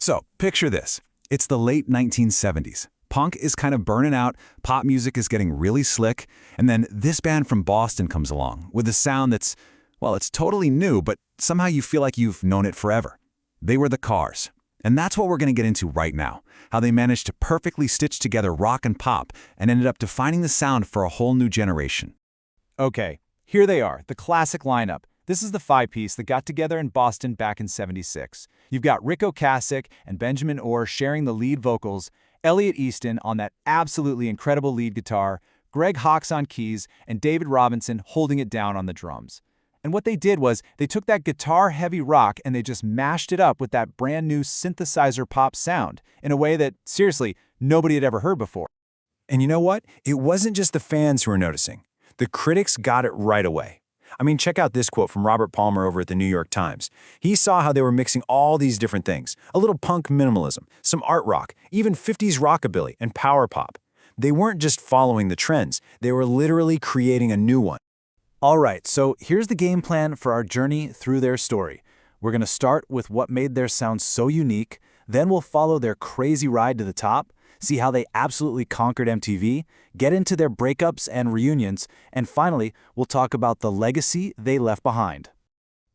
So, picture this. It's the late 1970s. Punk is kind of burning out, pop music is getting really slick, and then this band from Boston comes along with a sound that's, well, it's totally new, but somehow you feel like you've known it forever. They were the Cars. And that's what we're going to get into right now, how they managed to perfectly stitch together rock and pop and ended up defining the sound for a whole new generation. Okay, here they are, the classic lineup. This is the five-piece that got together in Boston back in '76. You've got Rick Ocasek and Benjamin Orr sharing the lead vocals, Elliot Easton on that absolutely incredible lead guitar, Greg Hawkes on keys, and David Robinson holding it down on the drums. And what they did was they took that guitar-heavy rock and they just mashed it up with that brand new synthesizer pop sound in a way that, seriously, nobody had ever heard before. And you know what? It wasn't just the fans who were noticing. The critics got it right away. I mean, check out this quote from Robert Palmer over at the New York Times. He saw how they were mixing all these different things, a little punk minimalism, some art rock, even 50s rockabilly and power pop. They weren't just following the trends, they were literally creating a new one. All right, so here's the game plan for our journey through their story. We're going to start with what made their sound so unique, then we'll follow their crazy ride to the top, see how they absolutely conquered MTV, get into their breakups and reunions, and finally, we'll talk about the legacy they left behind.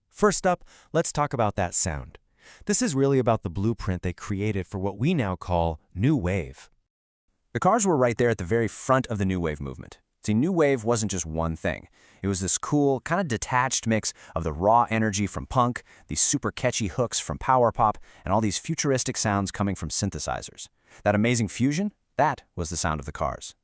First up, let's talk about that sound. This is really about the blueprint they created for what we now call New Wave. The Cars were right there at the very front of the New Wave movement. See, New Wave wasn't just one thing. It was this cool, kind of detached mix of the raw energy from punk, these super catchy hooks from power pop, and all these futuristic sounds coming from synthesizers. That amazing fusion, that was the sound of the Cars.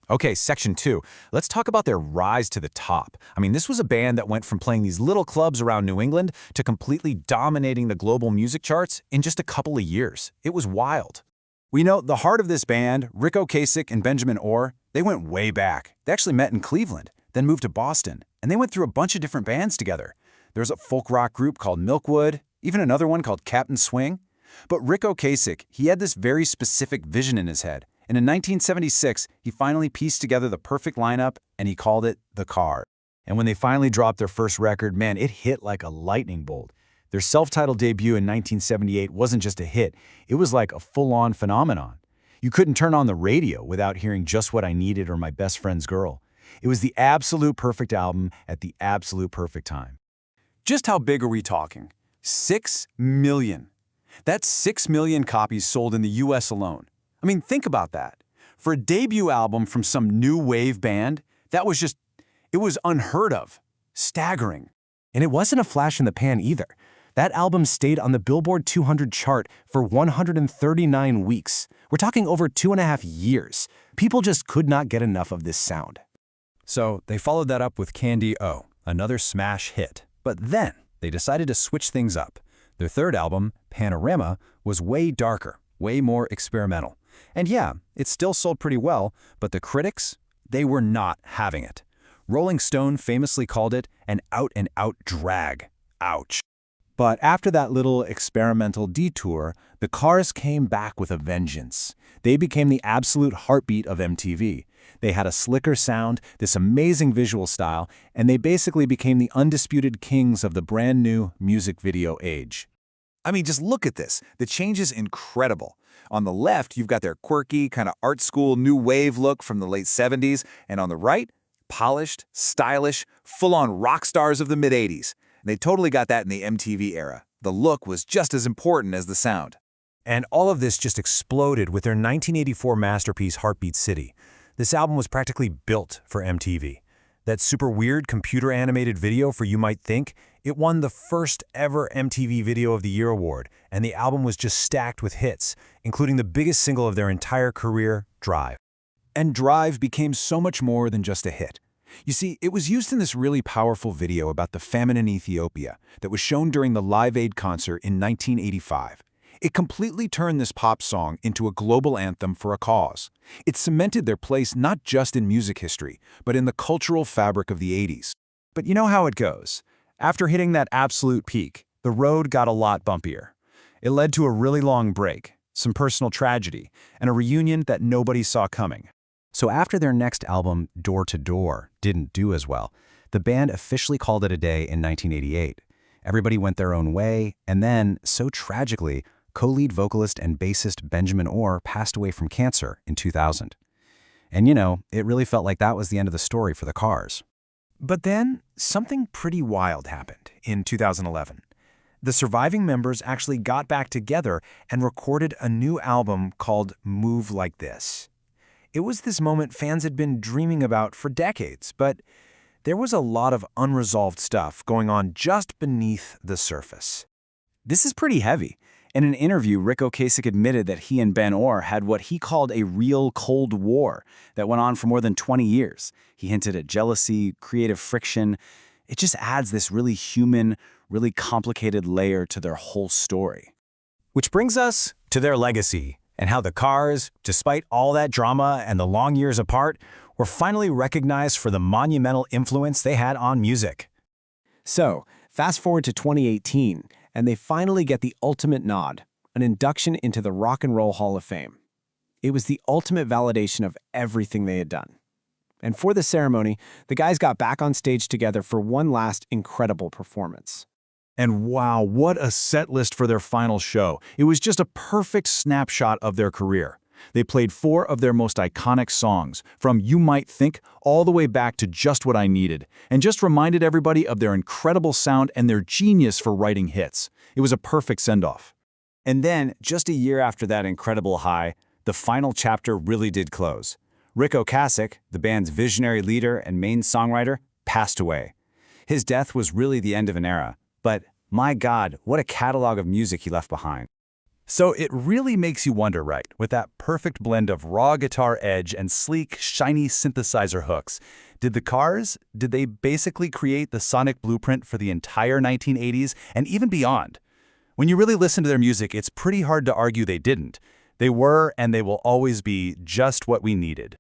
Okay, section 2. Let's talk about their rise to the top. I mean, this was a band that went from playing these little clubs around New England to completely dominating the global music charts in just a couple of years. It was wild. We know the heart of this band, Rick Ocasek and Benjamin Orr, they went way back. They actually met in Cleveland, then moved to Boston, and they went through a bunch of different bands together. There's a folk rock group called Milkwood, even another one called Captain Swing. But Rick Ocasek, he had this very specific vision in his head, and in 1976, he finally pieced together the perfect lineup, and he called it The Cars. And when they finally dropped their first record, man, it hit like a lightning bolt. Their self-titled debut in 1978 wasn't just a hit, it was like a full-on phenomenon. You couldn't turn on the radio without hearing Just What I Needed or My Best Friend's Girl. It was the absolute perfect album at the absolute perfect time. Just how big are we talking? 6 million. That's 6 million copies sold in the US alone. I mean, think about that. For a debut album from some new wave band, it was unheard of. Staggering. And it wasn't a flash in the pan either. That album stayed on the Billboard 200 chart for 139 weeks. We're talking over 2.5 years. People just could not get enough of this sound. So they followed that up with Candy O, another smash hit. But then they decided to switch things up. Their third album, Panorama, was way darker, way more experimental. And yeah, it still sold pretty well, but the critics, they were not having it. Rolling Stone famously called it an out-and-out drag. Ouch. But after that little experimental detour, the Cars came back with a vengeance. They became the absolute heartbeat of MTV. They had a slicker sound, this amazing visual style, and they basically became the undisputed kings of the brand new music video age. I mean, just look at this. The change is incredible. On the left, you've got their quirky, kind of art school new wave look from the late 70s, and on the right, polished, stylish, full-on rock stars of the mid-80s. They totally got that in the MTV era. The look was just as important as the sound. And all of this just exploded with their 1984 masterpiece, Heartbeat City. This album was practically built for MTV. That super weird computer-animated video for You Might Think, it won the first ever MTV Video of the Year award, and the album was just stacked with hits, including the biggest single of their entire career, Drive. And Drive became so much more than just a hit. You see, it was used in this really powerful video about the famine in Ethiopia that was shown during the Live Aid concert in 1985. It completely turned this pop song into a global anthem for a cause. It cemented their place not just in music history, but in the cultural fabric of the 80s. But you know how it goes. After hitting that absolute peak, the road got a lot bumpier. It led to a really long break, some personal tragedy, and a reunion that nobody saw coming. So after their next album, Door to Door, didn't do as well, the band officially called it a day in 1988. Everybody went their own way, and then, so tragically, co-lead vocalist and bassist Benjamin Orr passed away from cancer in 2000. And it really felt like that was the end of the story for the Cars. But then, something pretty wild happened in 2011. The surviving members actually got back together and recorded a new album called Move Like This. It was this moment fans had been dreaming about for decades, but there was a lot of unresolved stuff going on just beneath the surface. This is pretty heavy. In an interview, Rick Ocasek admitted that he and Ben Orr had what he called a real Cold War that went on for more than 20 years. He hinted at jealousy, creative friction. It just adds this really human, really complicated layer to their whole story. Which brings us to their legacy and how the Cars, despite all that drama and the long years apart, were finally recognized for the monumental influence they had on music. So, fast forward to 2018, and they finally get the ultimate nod, an induction into the Rock and Roll Hall of Fame. It was the ultimate validation of everything they had done. And for the ceremony, the guys got back on stage together for one last incredible performance. And wow, what a set list for their final show. It was just a perfect snapshot of their career. They played 4 of their most iconic songs, from You Might Think all the way back to Just What I Needed, and just reminded everybody of their incredible sound and their genius for writing hits. It was a perfect send-off. And then, just a year after that incredible high, the final chapter really did close. Rick Ocasek, the band's visionary leader and main songwriter, passed away. His death was really the end of an era, but my God, what a catalog of music he left behind. So it really makes you wonder, right, with that perfect blend of raw guitar edge and sleek, shiny synthesizer hooks. Did the Cars, did they basically create the sonic blueprint for the entire 1980s and even beyond? When you really listen to their music, it's pretty hard to argue they didn't. They were and they will always be just what we needed.